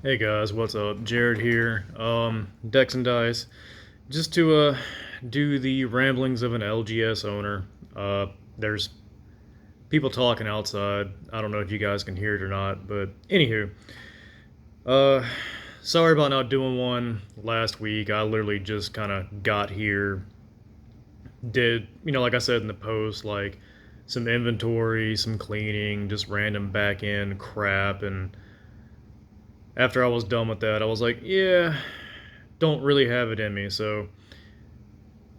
Hey guys, what's up? Jared here. Dex and Dice. Just to do the ramblings of an LGS owner. There's people talking outside. I don't know if you guys can hear it or not, but anywho, uh, sorry about not doing one last week. I literally just kind of got here, did like I said in the post, like some inventory, some cleaning, just random back end crap, and after I was done with that, I was like, yeah, don't really have it in me. So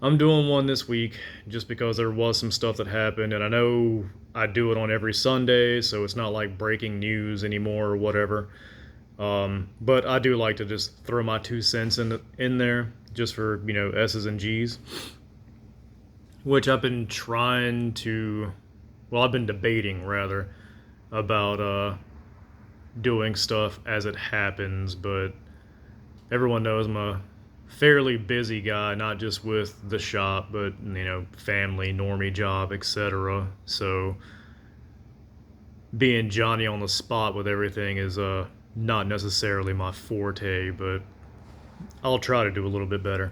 I'm doing one this week just because there was some stuff that happened, and I know I do it on every Sunday, so it's not like breaking news anymore or whatever. But I do like to just throw my 2 cents in there just for S's and G's, which I've been trying to. Well, I've been debating rather about doing stuff as it happens, but everyone knows I'm a fairly busy guy, not just with the shop, but family, normie job, etc. So being Johnny on the spot with everything is not necessarily my forte, but I'll try to do a little bit better.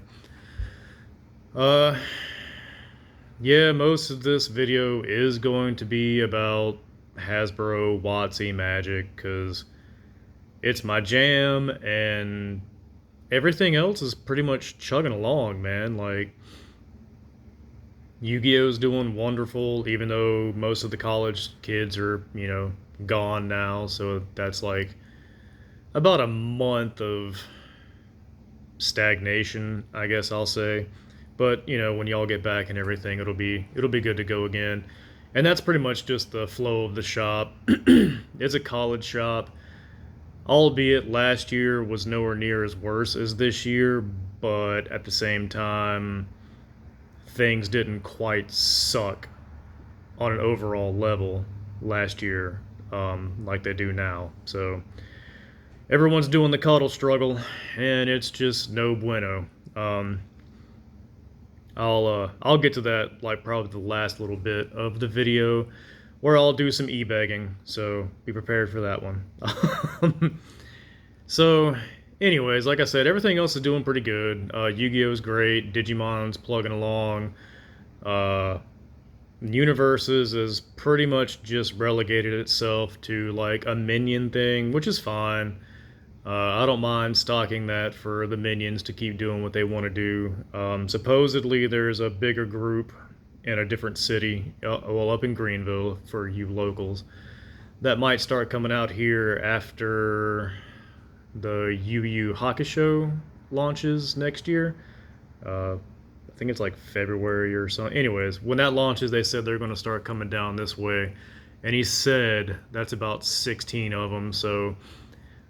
Uh yeah, most of this video is going to be about Hasbro WotC Magic because it's my jam, and everything else is pretty much chugging along, man. Like, Yu-Gi-Oh's doing wonderful, even though most of the college kids are, gone now. So that's like about a month of stagnation, I guess I'll say. But when y'all get back and everything, it'll be good to go again. And that's pretty much just the flow of the shop. It's a college shop, albeit last year was nowhere near as worse as this year, but at the same time, things didn't quite suck on an overall level last year like they do now. So everyone's doing the cuddle struggle, and it's just no bueno. I'll get to that like probably the last little bit of the video where I'll do some e-begging, so be prepared for that one. So, anyways, like I said, everything else is doing pretty good. Yu-Gi-Oh's great. Digimon's plugging along. Uh, Universes is pretty much just relegated itself to like a minion thing, which is fine. I don't mind stocking that for the minions to keep doing what they want to do. Supposedly, there's a bigger group in a different city, well, up in Greenville for you locals, that might start coming out here after the Yu Yu Hakusho launches next year. I think it's like February or something. Anyways, when that launches, they said they're going to start coming down this way. And he said that's about 16 of them. So,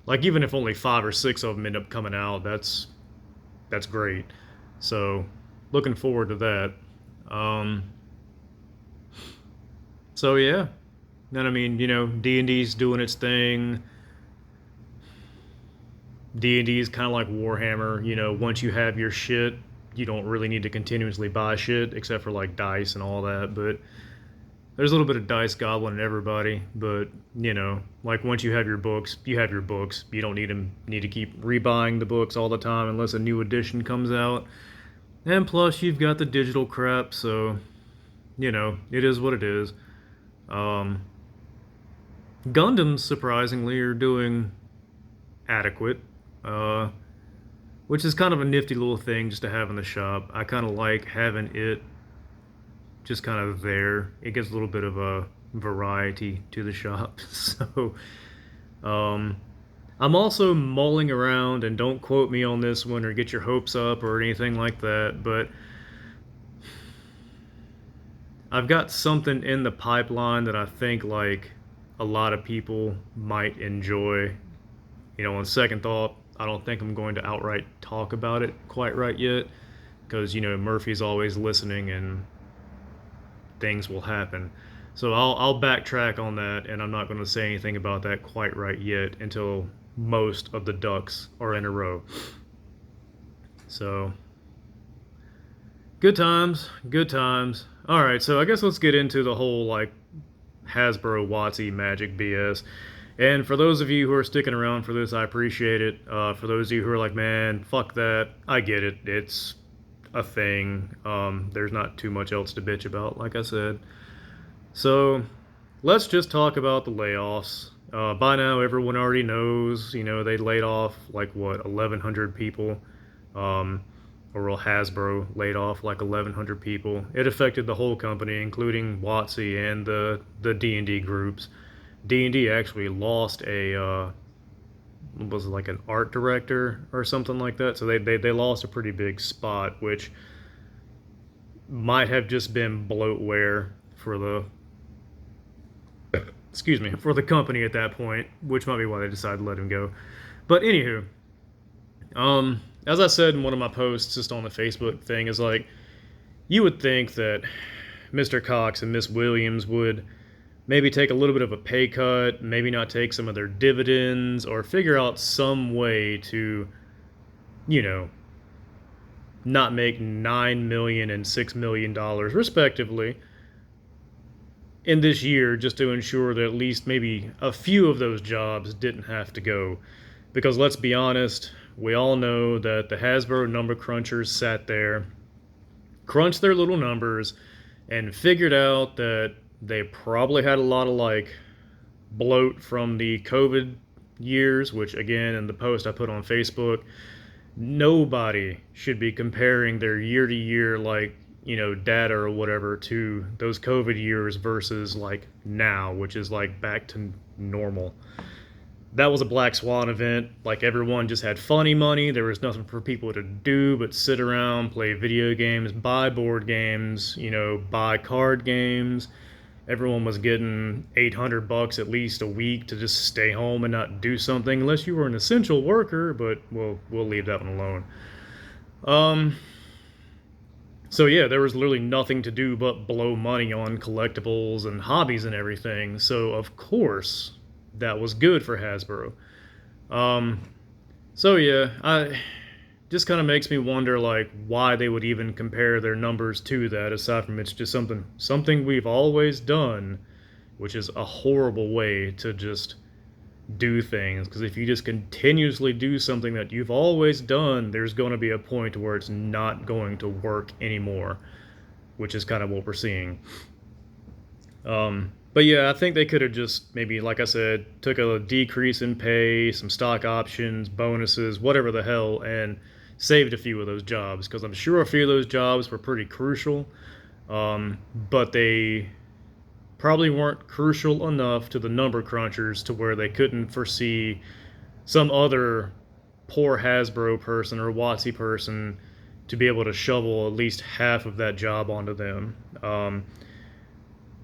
like, even if only 5 or 6 of them end up coming out, that's great. So, looking forward to that. Um, so yeah. Then I mean, D&D's doing its thing. D&D is kind of like Warhammer. Once you have your shit, you don't really need to continuously buy shit except for like dice and all that. But there's a little bit of dice goblin in everybody. But like once you have your books, you have your books. You don't need to keep rebuying the books all the time unless a new edition comes out. And plus, you've got the digital crap, so it is what it is. Gundams, surprisingly, are doing adequate. Which is kind of a nifty little thing just to have in the shop. I kind of like having it just kind of there. It gives a little bit of a variety to the shop. So, I'm also mulling around, and don't quote me on this one or get your hopes up or anything like that, but I've got something in the pipeline that I think like a lot of people might enjoy. On second thought, I don't think I'm going to outright talk about it quite right yet, because Murphy's always listening and things will happen. So I'll backtrack on that, and I'm not going to say anything about that quite right yet until most of the ducks are in a row. So good times, good times. All right, so I guess let's get into the whole like Hasbro WotC Magic BS. And for those of you who are sticking around for this, I appreciate it. For those of you who are like, man, fuck that, I get it. It's a thing. There's not too much else to bitch about, like I said. So let's just talk about the layoffs. By now, everyone already knows, they laid off like what, 1,100 people. Or well, Hasbro laid off like 1,100 people. It affected the whole company, including WotC and the D&D groups. D&D actually lost a was it like an art director or something like that. So they lost a pretty big spot, which might have just been bloatware for the excuse me, for the company at that point, which might be why they decided to let him go. But anywho, as I said in one of my posts just on the Facebook thing, is like, you would think that Mr. Cox and Miss Williams would maybe take a little bit of a pay cut, maybe not take some of their dividends, or figure out some way to, you know, not make $9 million and $6 million respectively in this year, just to ensure that at least maybe a few of those jobs didn't have to go. Because let's be honest, we all know that the Hasbro number crunchers sat there, crunched their little numbers, and figured out that they probably had a lot of like bloat from the COVID years, which again, in the post I put on Facebook, nobody should be comparing their year to year data or whatever to those COVID years versus like now, which is like back to normal. That was a black swan event. Like, everyone just had funny money. There was nothing for people to do but sit around, play video games, buy board games, buy card games. Everyone was getting $800 at least a week to just stay home and not do something, unless you were an essential worker. But we'll leave that one alone. So yeah, there was literally nothing to do but blow money on collectibles and hobbies and everything. So of course that was good for Hasbro. So yeah, I just kind of makes me wonder like why they would even compare their numbers to that, aside from it's just something we've always done, which is a horrible way to just do things. Because if you just continuously do something that you've always done, there's going to be a point where it's not going to work anymore, which is kind of what we're seeing. But yeah, I think they could have just maybe, like I said, took a decrease in pay, some stock options, bonuses, whatever the hell, and saved a few of those jobs, because I'm sure a few of those jobs were pretty crucial, but they probably weren't crucial enough to the number crunchers to where they couldn't foresee some other poor Hasbro person or WotC person to be able to shovel at least half of that job onto them.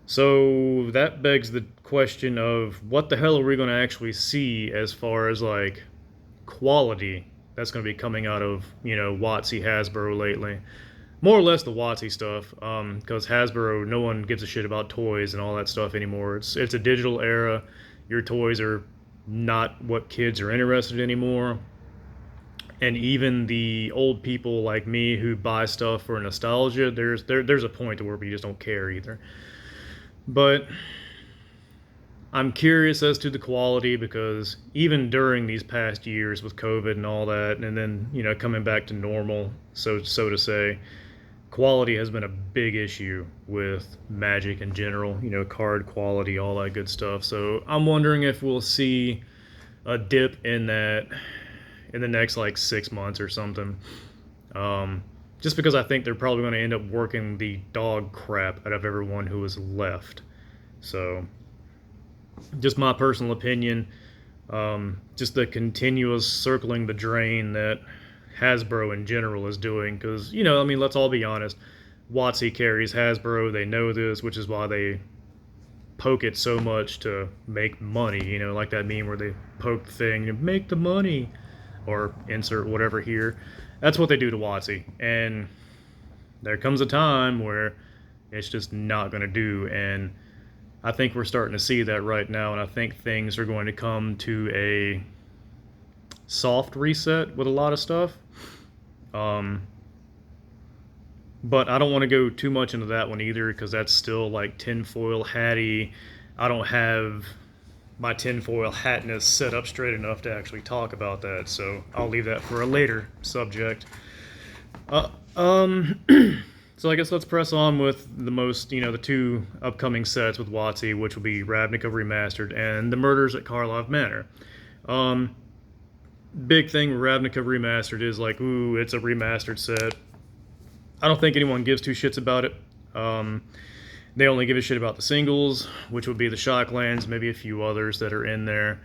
So that begs the question of what the hell are we going to actually see as far as like quality that's going to be coming out of, WotC Hasbro lately. More or less the WotC stuff, because Hasbro, no one gives a shit about toys and all that stuff anymore. It's a digital era. Your toys are not what kids are interested in anymore. And even the old people like me who buy stuff for nostalgia, there's a point to where we just don't care either. But I'm curious as to the quality, because even during these past years with COVID and all that, and then, coming back to normal, so to say, quality has been a big issue with Magic in general, card quality, all that good stuff. So I'm wondering if we'll see a dip in that in the next like 6 months or something. Just because I think they're probably going to end up working the dog crap out of everyone who is left. So, just my personal opinion, just the continuous circling the drain that Hasbro in general is doing. Because, let's all be honest, WotC carries Hasbro, they know this, which is why they poke it so much to make money, like that meme where they poke the thing, make the money, or insert whatever here. That's what they do to WotC, and there comes a time where it's just not going to do, and I think we're starting to see that right now, and I think things are going to come to a soft reset with a lot of stuff. But I don't want to go too much into that one either, because that's still like tinfoil hatty. I don't have my tinfoil hatness set up straight enough to actually talk about that, so I'll leave that for a later subject. Uh, um, so I guess let's press on with the most, the two upcoming sets with WotC, which will be Ravnica Remastered and The Murders at Karlov Manor. Big thing with Ravnica Remastered is like, ooh, it's a remastered set. I don't think anyone gives two shits about it. They only give a shit about the singles, which would be the Shocklands, maybe a few others that are in there.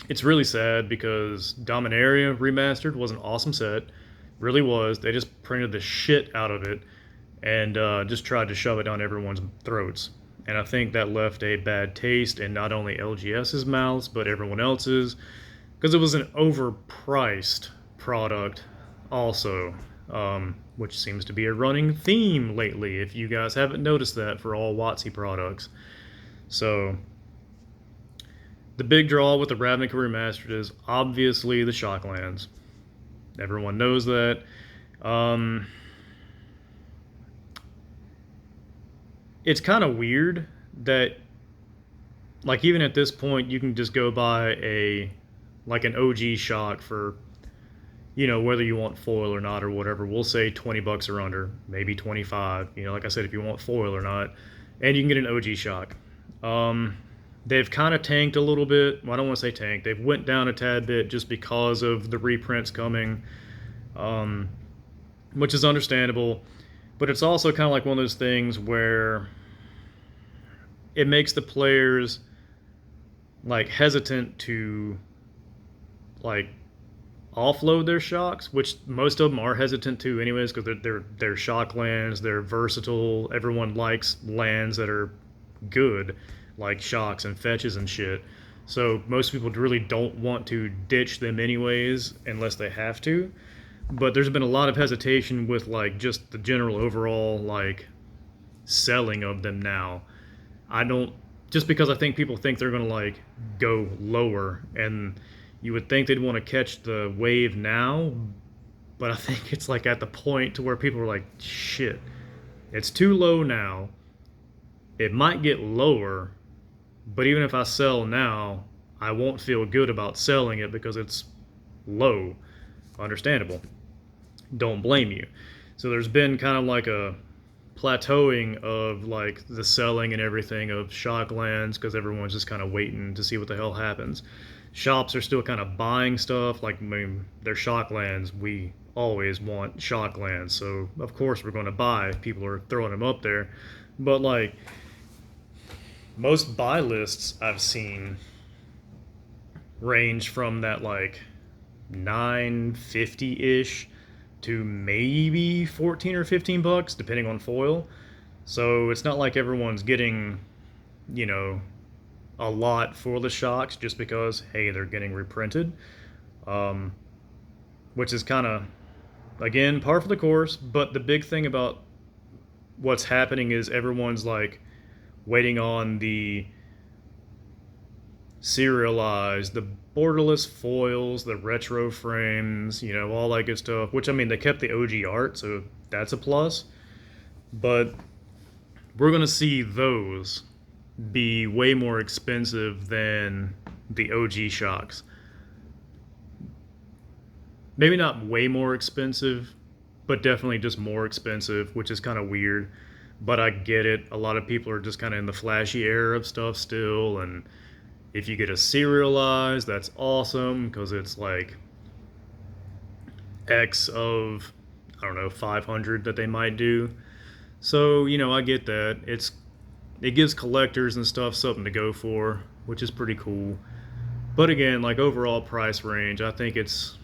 It's really sad because Dominaria Remastered was an awesome set. Really was. They just printed the shit out of it and just tried to shove it down everyone's throats. And I think that left a bad taste in not only LGS's mouths, but everyone else's, because it was an overpriced product also, which seems to be a running theme lately, if you guys haven't noticed that, for all WotC products. So, the big draw with the Ravnica Remastered is obviously the Shocklands. Everyone knows that. It's kind of weird that, like, even at this point, you can just go buy an OG shock for, whether you want foil or not or whatever. We'll say 20 bucks or under, maybe 25. Like I said, if you want foil or not, and you can get an OG shock. They've kind of tanked a little bit. Well, I don't want to say tanked. They've went down a tad bit just because of the reprints coming, which is understandable. But it's also kind of like one of those things where it makes the players like hesitant to like offload their shocks, which most of them are hesitant to anyways, because they're shock lands, they're versatile. Everyone likes lands that are good, like shocks and fetches and shit. So most people really don't want to ditch them anyways unless they have to. But there's been a lot of hesitation with like just the general overall like selling of them now. I don't, just because I think people think they're gonna like go lower, and you would think they'd want to catch the wave now, but I think it's like at the point to where people are like, shit, it's too low now. It might get lower, but even if I sell now, I won't feel good about selling it because it's low. Understandable. Don't blame you. So there's been kind of like a plateauing of like the selling and everything of Shocklands because everyone's just kind of waiting to see what the hell happens. Shops are still kind of buying stuff. Like, I mean, they're Shocklands. We always want Shocklands, so of course we're going to buy. People are throwing them up there. But like, most buy lists I've seen range from that like 950-ish to maybe 14 or 15 bucks depending on foil. So it's not like everyone's getting, a lot for the shocks just because, hey, they're getting reprinted. Which is kind of, again, par for the course. But the big thing about what's happening is everyone's like waiting on the serialized, the borderless foils, the retro frames, all that good stuff. Which, I mean, they kept the OG art, so that's a plus. But we're going to see those be way more expensive than the OG shocks. Maybe not way more expensive, but definitely just more expensive, which is kind of weird. But I get it. A lot of people are just kind of in the flashy era of stuff still, and if you get a serialized, that's awesome because it's like X of, I don't know, 500 that they might do. So, I get that. It gives collectors and stuff something to go for, which is pretty cool. But again, like overall price range, I think it's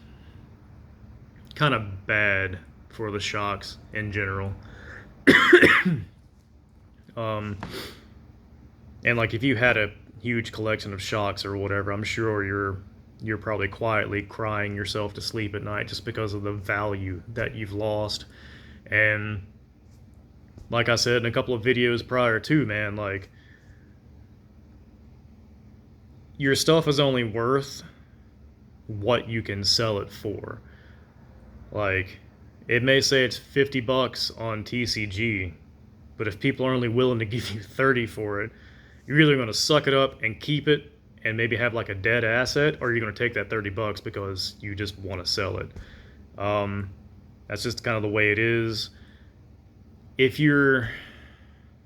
kind of bad for the shocks in general. And like if you had a huge collection of shocks or whatever, I'm sure you're probably quietly crying yourself to sleep at night just because of the value that you've lost. And like I said in a couple of videos prior to, man, like your stuff is only worth what you can sell it for. Like, it may say it's 50 bucks on TCG, But if people are only willing to give you 30 for it, you're either going to suck it up and keep it and maybe have like a dead asset, or you're going to take that 30 bucks because you just want to sell it. That's just kind of the way it is. If you're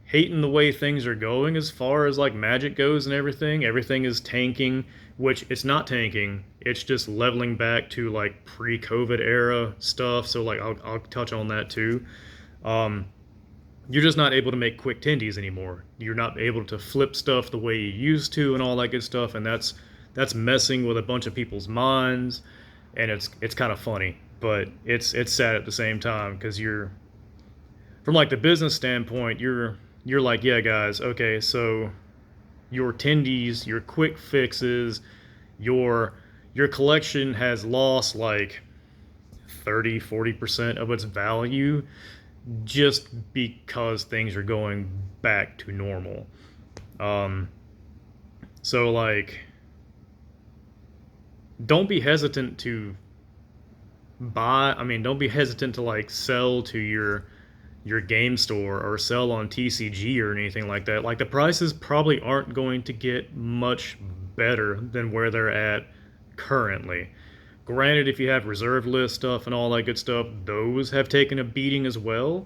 hating the way things are going as far as like Magic goes and everything is tanking, which it's not tanking. It's just leveling back to like pre-COVID era stuff. So like I'll touch on that too. You're just not able to make quick tendies anymore. You're not able to flip stuff the way you used to and all that good stuff, and that's messing with a bunch of people's minds, and it's kind of funny, but it's sad at the same time because you're from like the business standpoint, you're like, yeah, guys, okay, so your tendies, your quick fixes, your collection has lost like 30-40% of its value just because things are going back to normal. So like, don't be hesitant to don't be hesitant to like sell to your game store or sell on TCG or anything like that. Like the prices probably aren't going to get much better than where they're at currently. Granted, if you have reserve list stuff and all that good stuff, those have taken a beating as well,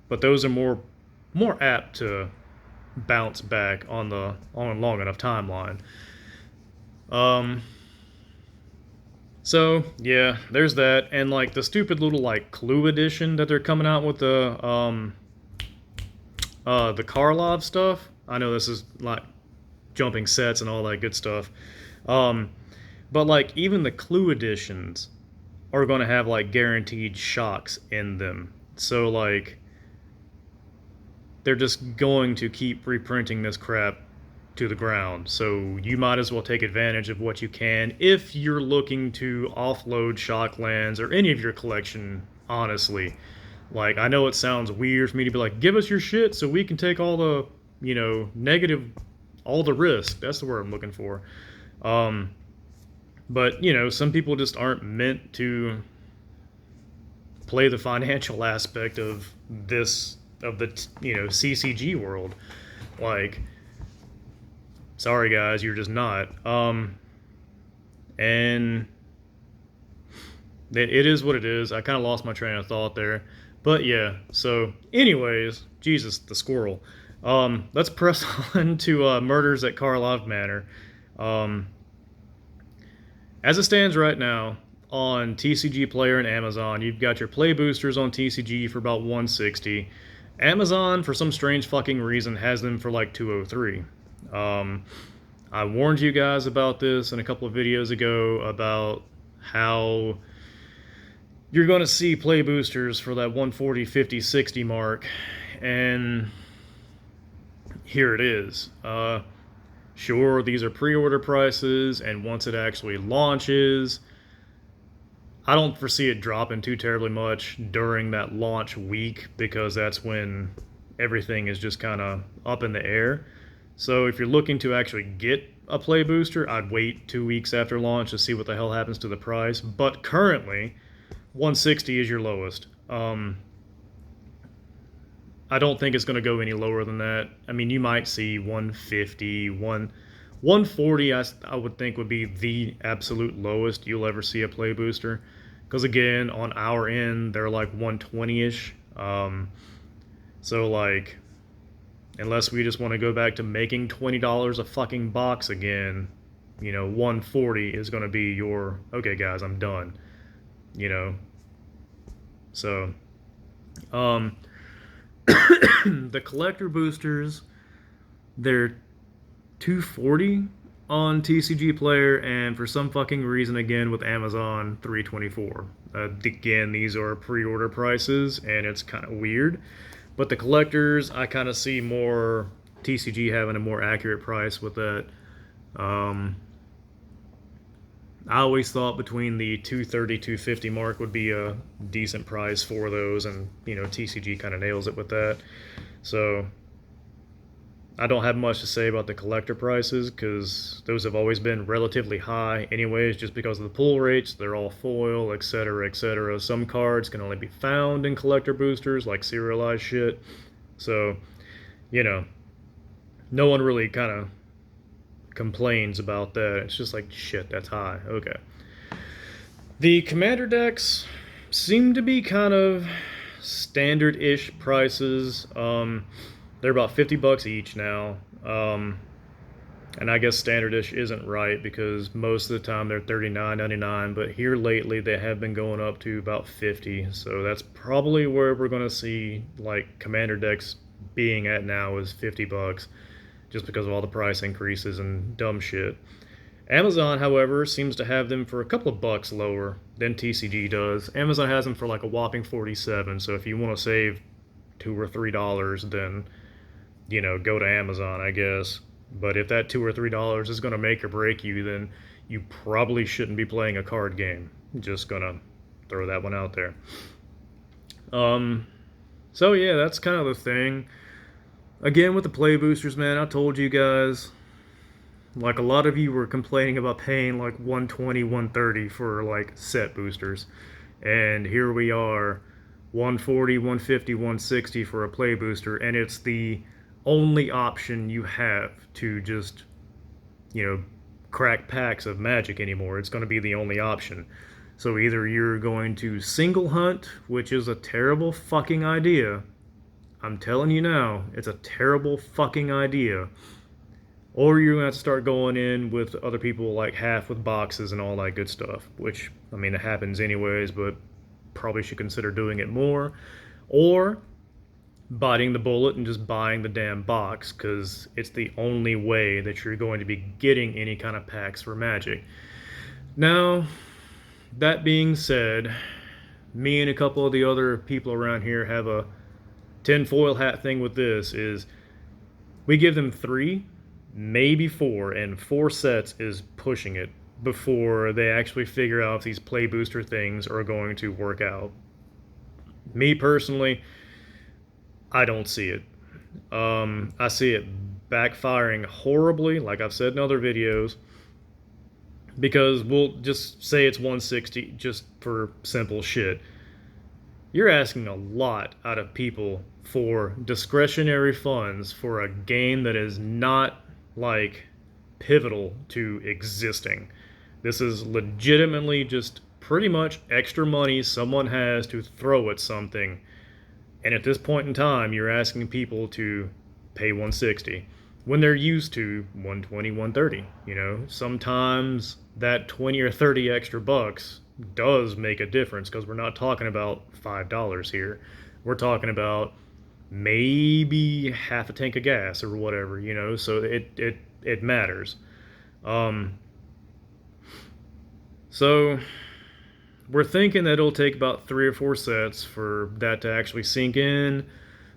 but those are more apt to bounce back on a long enough timeline. So yeah, there's that, and like the stupid little like Clue edition that they're coming out with the Karlov stuff. I know this is like jumping sets and all that good stuff. But like even the Clue editions are going to have like guaranteed shocks in them. So like they're just going to keep reprinting this crap to the ground. So you might as well take advantage of what you can if you're looking to offload shock lands or any of your collection, honestly. Like, I know it sounds weird for me to be like, give us your shit so we can take all the, all the risk. That's the word I'm looking for. But, some people just aren't meant to play the financial aspect of the CCG world. Like, sorry guys, you're just not. And it is what it is. I kind of lost my train of thought there. But yeah, so anyways, Jesus, the squirrel. Let's press on to Murders at Karlov Manor. As it stands right now, on TCG Player and Amazon, you've got your Playboosters on TCG for about $160. Amazon, for some strange fucking reason, has them for like $203. I warned you guys about this in a couple of videos ago about how you're going to see Playboosters for that 140, 50, 60 mark, and here it is. Sure, these are pre-order prices, and once it actually launches, I don't foresee it dropping too terribly much during that launch week, because that's when everything is just kind of up in the air. So if you're looking to actually get a Play Booster, I'd wait 2 weeks after launch to see what the hell happens to the price. But currently, 160 is your lowest. I don't think it's going to go any lower than that. I mean, you might see 150, 140, I would think would be the absolute lowest you'll ever see a Play Booster. Because again, on our end, they're like 120-ish. So like, unless we just want to go back to making $20 a fucking box again, 140 is going to be your, okay guys, I'm done. So, the collector boosters, they're $240 on TCG Player, and for some fucking reason, again with Amazon, $324. Again, these are pre-order prices, and it's kind of weird. But the collectors, I kind of see more TCG having a more accurate price with that. I always thought between the $230, $250 mark would be a decent price for those, and TCG kind of nails it with that. So I don't have much to say about the collector prices, because those have always been relatively high anyways, just because of the pull rates. They're all foil, etc., etc. Some cards can only be found in collector boosters, like serialized shit. So, you know, no one really kind of complains about that. It's just like, shit, that's high. Okay. The commander decks seem to be kind of standard-ish prices. They're about $50 each now. And I guess standard-ish isn't right because most of the time they're $39.99, but here lately they have been going up to about 50. So that's probably where we're going to see like commander decks being at now is $50 just because of all the price increases and dumb shit. Amazon, however, seems to have them for a couple of bucks lower than TCG does. Amazon has them for like a whopping 47. So if you want to save $2 or $3, then go to Amazon, I guess. But if that $2 or $3 is going to make or break you, then you probably shouldn't be playing a card game. Just gonna throw that one out there. So yeah, that's kind of the thing. Again, with the play boosters, man, I told you guys, like a lot of you were complaining about paying like 120, 130 for like set boosters. And here we are, 140, 150, 160 for a play booster, and it's the only option you have to just, crack packs of Magic anymore. It's going to be the only option. So either you're going to single hunt, which is a terrible fucking idea. I'm telling you now, it's a terrible fucking idea. Or you're going to have to start going in with other people like half with boxes and all that good stuff, which, I mean, it happens anyways, but probably should consider doing it more. Or biting the bullet and just buying the damn box, because it's the only way that you're going to be getting any kind of packs for Magic. Now, that being said, me and a couple of the other people around here have a tinfoil hat thing with this is we give them 3, maybe 4, and 4 sets is pushing it before they actually figure out if these play booster things are going to work out. Me personally, I don't see it. I see it backfiring horribly, like I've said in other videos, because we'll just say it's 160 just for simple shit. You're asking a lot out of people for discretionary funds for a game that is not like pivotal to existing. This is legitimately just pretty much extra money someone has to throw at something. And at this point in time, you're asking people to pay 160 when they're used to 120, 130. Sometimes that 20 or 30 extra bucks does make a difference because we're not talking about $5 here. We're talking about maybe half a tank of gas or whatever, so it matters. So we're thinking that it'll take about 3 or 4 sets for that to actually sink in,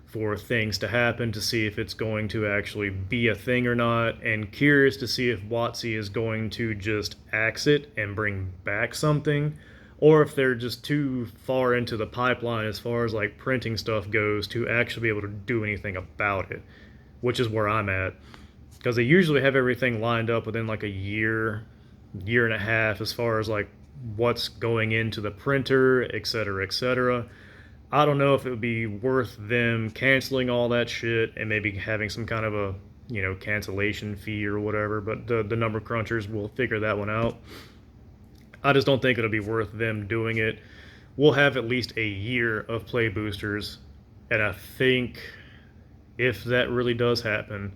for things to happen, to see if it's going to actually be a thing or not, and curious to see if WotC is going to just axe it and bring back something, or if they're just too far into the pipeline as far as like printing stuff goes to actually be able to do anything about it, which is where I'm at. Because they usually have everything lined up within like a year and a half as far as like what's going into the printer, etc., etc. I don't know if it would be worth them canceling all that shit and maybe having some kind of a, cancellation fee or whatever, but the number crunchers will figure that one out. I just don't think it'll be worth them doing it. We'll have at least a year of play boosters, and I think if that really does happen,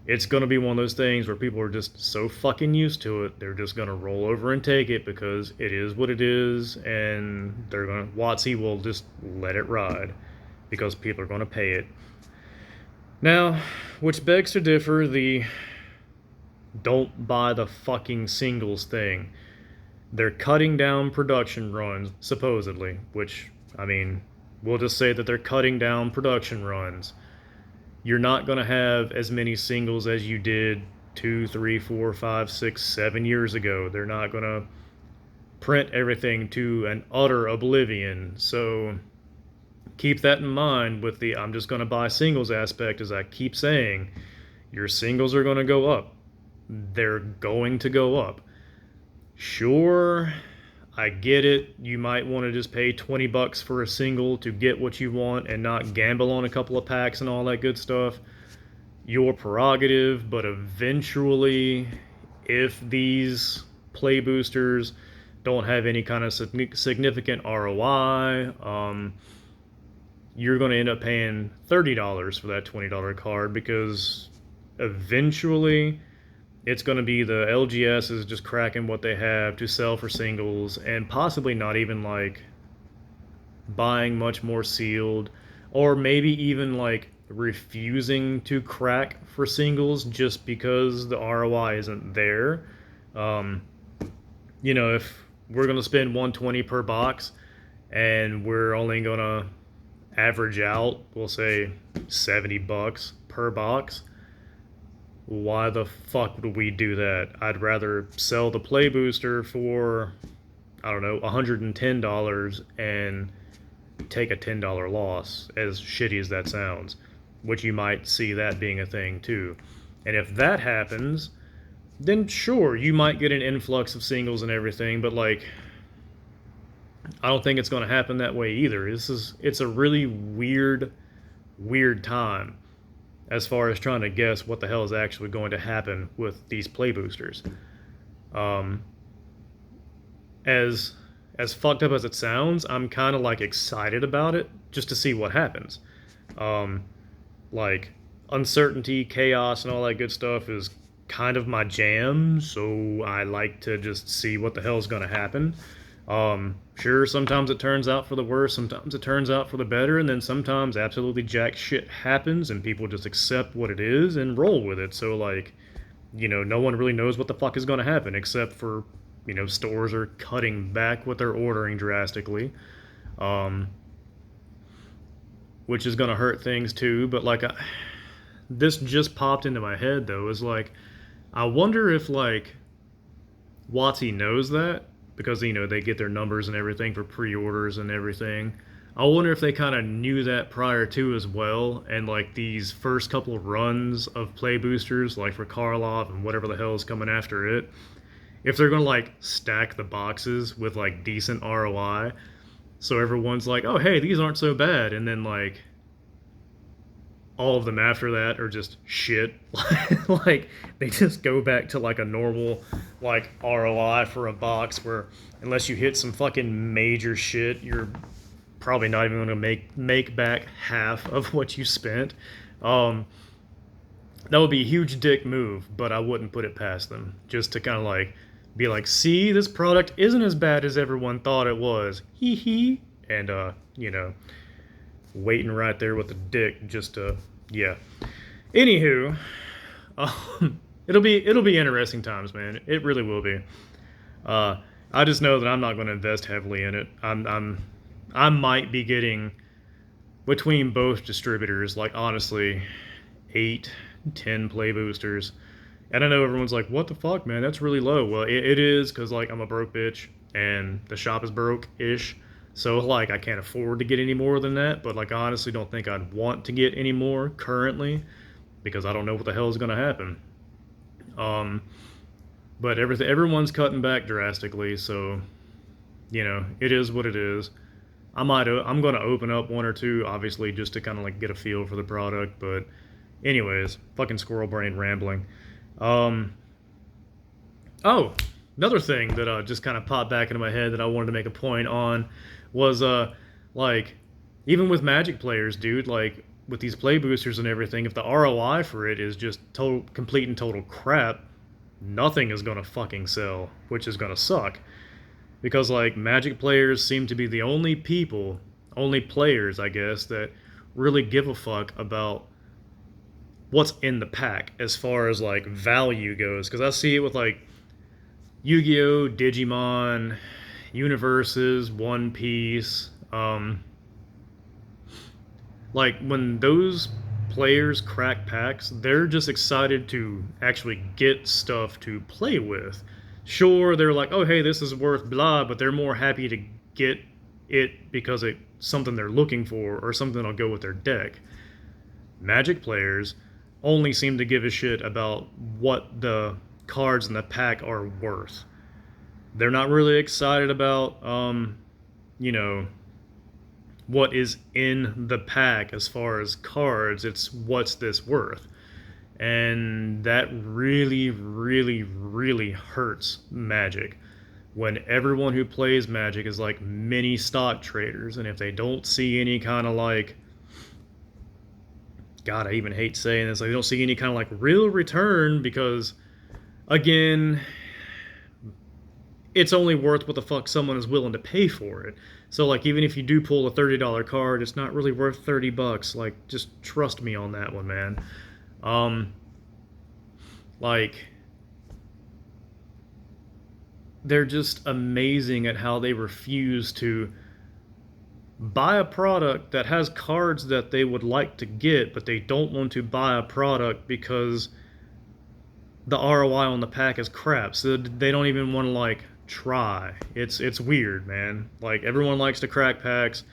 it's going to be one of those things where people are just so fucking used to it, they're just going to roll over and take it because it is what it is, and WotC will just let it ride because people are going to pay it. Now, which begs to differ, the don't buy the fucking singles thing. They're cutting down production runs, supposedly, which, I mean, we'll just say that they're cutting down production runs. You're not going to have as many singles as you did 2, 3, 4, 5, 6, 7 years ago. They're not going to print everything to an utter oblivion. So keep that in mind with the I'm just going to buy singles aspect. As I keep saying, your singles are going to go up. They're going to go up. Sure, I get it. You might want to just pay 20 bucks for a single to get what you want and not gamble on a couple of packs and all that good stuff. Your prerogative, but eventually, if these play boosters don't have any kind of significant ROI, you're going to end up paying $30 for that $20 card, because eventually it's going to be the LGS is just cracking what they have to sell for singles, and possibly not even like buying much more sealed, or maybe even like refusing to crack for singles just because the ROI isn't there. Um, if we're going to spend 120 per box and we're only going to average out, we'll say 70 bucks per box, why the fuck would we do that? I'd rather sell the play booster for, I don't know, $110 and take a $10 loss, as shitty as that sounds, which you might see that being a thing too. And if that happens, then sure, you might get an influx of singles and everything, but like, I don't think it's going to happen that way either. It's a really weird time as far as trying to guess what the hell is actually going to happen with these play boosters. Um, as fucked up as it sounds, I'm kind of like excited about it just to see what happens. Um, like uncertainty, chaos, and all that good stuff is kind of my jam, so I like to just see what the hell is going to happen. Sure, sometimes it turns out for the worse, sometimes it turns out for the better, and then sometimes absolutely jack shit happens and people just accept what it is and roll with it. So, like, no one really knows what the fuck is going to happen, except for, stores are cutting back what they're ordering drastically, which is going to hurt things too. But, like, this just popped into my head, though, is like, I wonder if, like, WotC knows that, because they get their numbers and everything for pre-orders and everything. I wonder if they kind of knew that prior to as well, and like these first couple of runs of play boosters, like for Karlov and whatever the hell is coming after it, if they're gonna like stack the boxes with like decent ROI, so everyone's like, oh hey, these aren't so bad, and then like all of them after that are just shit. Like they just go back to like a normal like ROI for a box, where unless you hit some fucking major shit, you're probably not even going to make back half of what you spent. That would be a huge dick move, but I wouldn't put it past them, just to kind of like be like, see, this product isn't as bad as everyone thought it was. Hee hee. And waiting right there with the dick just to, yeah. Anywho, it'll be interesting times, man. It really will be. I just know that I'm not going to invest heavily in it. I might be getting, between both distributors, like honestly, 8-10 play boosters. And I know everyone's like, what the fuck, man? That's really low. Well, it is, because like I'm a broke bitch and the shop is broke-ish. So, like, I can't afford to get any more than that, but, like, I honestly don't think I'd want to get any more currently, because I don't know what the hell is going to happen. But everyone's cutting back drastically, so, it is what it is. I'm going to open up one or two, obviously, just to kind of, like, get a feel for the product, but anyways, fucking squirrel brain rambling. Oh, another thing that just kind of popped back into my head that I wanted to make a point on was like, even with Magic players, dude, like with these play boosters and everything, if the ROI for it is just complete and total crap, nothing is gonna fucking sell, which is gonna suck, because like Magic players seem to be the only players, I guess, that really give a fuck about what's in the pack as far as like value goes. Because I see it with like Yu-Gi-Oh, Digimon, Universes, One Piece. Like when those players crack packs, they're just excited to actually get stuff to play with. Sure, they're like, oh hey, this is worth blah, but they're more happy to get it because it's something they're looking for or something that'll go with their deck. Magic players only seem to give a shit about what the cards in the pack are worth. They're not really excited about, you know, what is in the pack as far as cards. It's what's this worth. And that really, really, really hurts Magic. When everyone who plays Magic is like mini stock traders, and if they don't see any kind of like, God, I even hate saying this, like they don't see any kind of like real return because, again, it's only worth what the fuck someone is willing to pay for it. So like even if you do pull a $30 card, it's not really worth 30 bucks. Like just trust me on that one, man. Um like they're just amazing at how they refuse to buy a product that has cards that they would like to get, but they don't want to buy a product because the ROI on the pack is crap. So they don't even want to like try. It's weird, man. Like everyone likes to crack packs.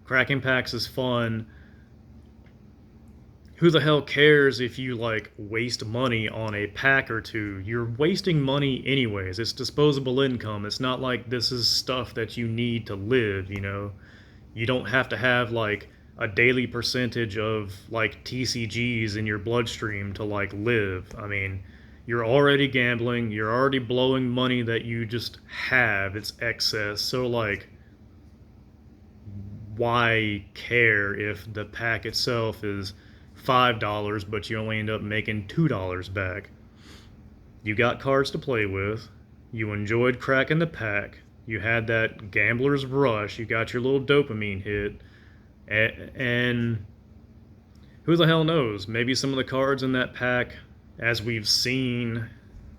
Cracking packs is fun. Who the hell cares if you like waste money on a pack or two? You're wasting money anyways. It's disposable income. It's not like this is stuff that you need to live, you know. You don't have to have like a daily percentage of like TCGs in your bloodstream to like live. I mean, you're already gambling, you're already blowing money that you just have. It's excess. So like why care if the pack itself is $5 but you only end up making $2 back? You got cards to play with. You enjoyed cracking the pack. You had that gambler's rush. You got your little dopamine hit. And who the hell knows? Maybe some of the cards in that pack, as we've seen,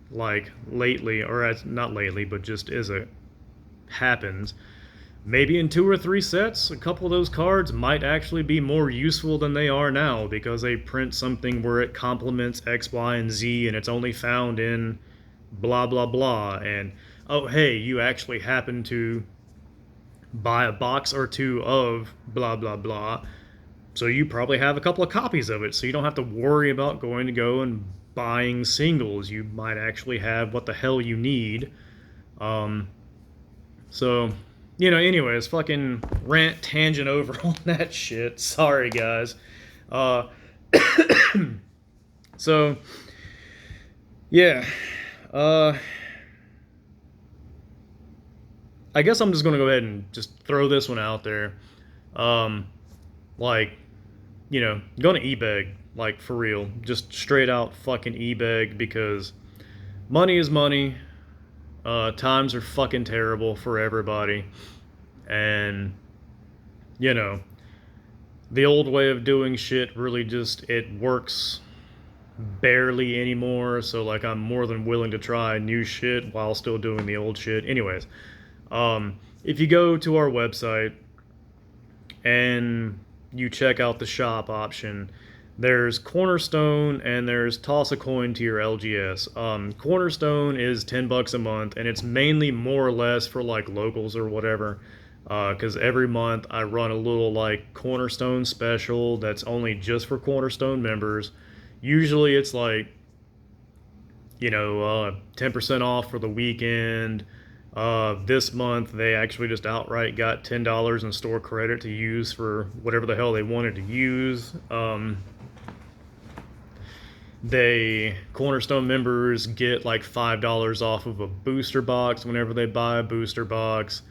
like lately, or as not lately, but just as it happens, maybe in 2 or 3 sets, a couple of those cards might actually be more useful than they are now because they print something where it complements X, Y, and Z and it's only found in blah, blah, blah. And oh, hey, you actually happen to buy a box or two of blah, blah, blah. So you probably have a couple of copies of it. So you don't have to worry about going to go and buying singles. You might actually have what the hell you need. Um, so anyways, fucking rant tangent over on that shit. Sorry, guys. Uh, so, yeah. I guess I'm just gonna go ahead and just throw this one out there. Um, like, go to eBay, like for real. Just straight out fucking eBay because money is money. Times are fucking terrible for everybody. And, the old way of doing shit really just, it works barely anymore. So, like, I'm more than willing to try new shit while still doing the old shit. Anyways, if you go to our website and you check out the shop option, there's Cornerstone and there's Toss a Coin to your LGS. Cornerstone is $10 a month, and it's mainly more or less for like locals or whatever. Because every month I run a little like Cornerstone special that's only just for Cornerstone members. Usually it's like 10% off for the weekend. This month they actually just outright got $10 in store credit to use for whatever the hell they wanted to use. Cornerstone members get like $5 off of a booster box whenever they buy a booster box.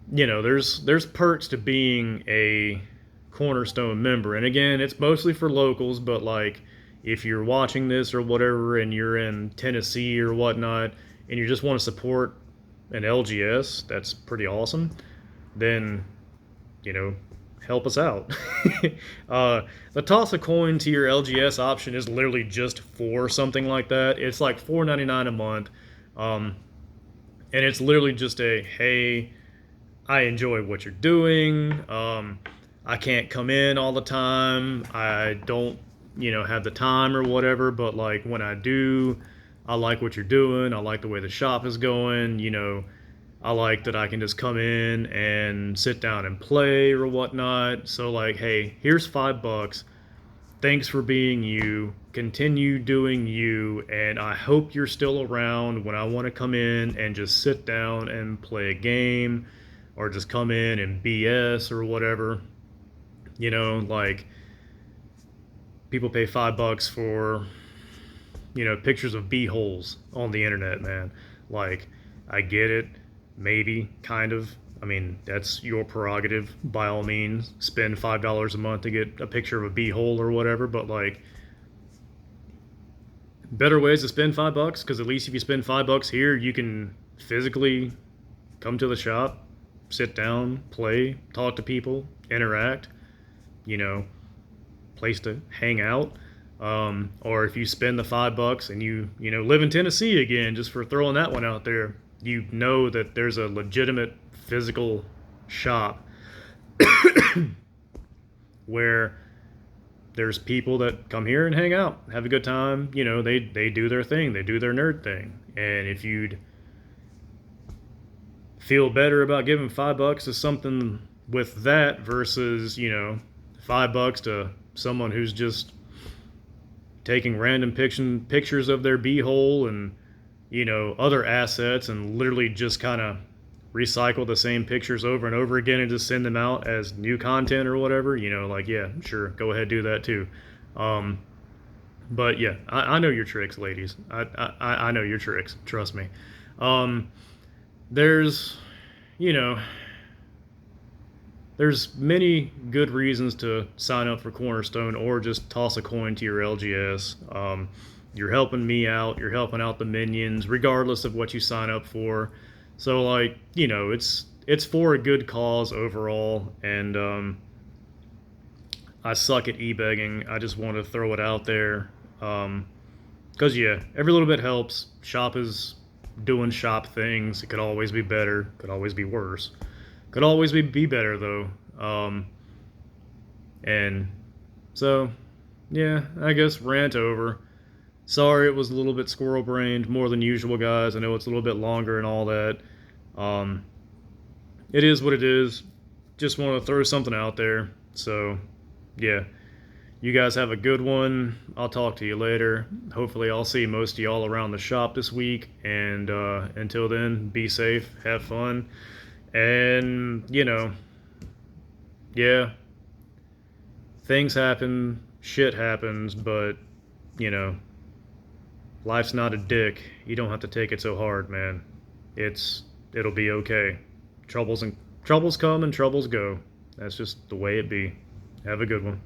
There's perks to being a Cornerstone member. And again, it's mostly for locals, but like if you're watching this or whatever and you're in Tennessee or whatnot and you just want to support an LGS, that's pretty awesome, then, help us out. The toss a coin to your LGS option is literally just for something like that. It's like $4.99 a month. And it's literally just a, hey, I enjoy what you're doing. I can't come in all the time. I don't, have the time or whatever, but like when I do, I like what you're doing. I like the way the shop is going. I like that I can just come in and sit down and play or whatnot. So like, hey, here's $5. Thanks for being you. continue doing you, and I hope you're still around when I want to come in and just sit down and play a game, or just come in and BS or whatever. You know, like, people pay $5 for, pictures of bee holes on the internet, man. Like, I get it, maybe, kind of. I mean, that's your prerogative, by all means. Spend $5 a month to get a picture of a bee hole or whatever, but like, better ways to spend $5, because at least if you spend $5 here, you can physically come to the shop, sit down, play, talk to people, interact, you know, place to hang out. Or if you spend the $5 and you live in Tennessee again, just for throwing that one out there, you know that there's a legitimate physical shop where there's people that come here and hang out, have a good time. They do their thing, they do their nerd thing. And if you'd feel better about giving $5 to something with that versus, $5 to someone who's just taking random pictures of their beehole and, other assets, and literally just kind of recycle the same pictures over and over again and just send them out as new content or whatever, like, yeah, sure, go ahead, do that too. But yeah, I know your tricks, ladies. I know your tricks, trust me. There's, there's many good reasons to sign up for Cornerstone or just toss a coin to your LGS. You're helping me out, you're helping out the minions, regardless of what you sign up for. So, like, it's for a good cause overall, and I suck at e-begging. I just want to throw it out there. Because, yeah, every little bit helps. Shop is doing shop things. It could always be better, could always be worse. Could always be better, though. And so, yeah, I guess rant over. Sorry it was a little bit squirrel-brained, more than usual, guys. I know it's a little bit longer and all that. It is what it is. Just want to throw something out there. So, yeah. You guys have a good one. I'll talk to you later. Hopefully I'll see most of y'all around the shop this week. And until then, be safe, have fun. And, yeah, things happen, shit happens, but, life's not a dick. You don't have to take it so hard, man. It'll be okay. Troubles come and troubles go. That's just the way it be. Have a good one.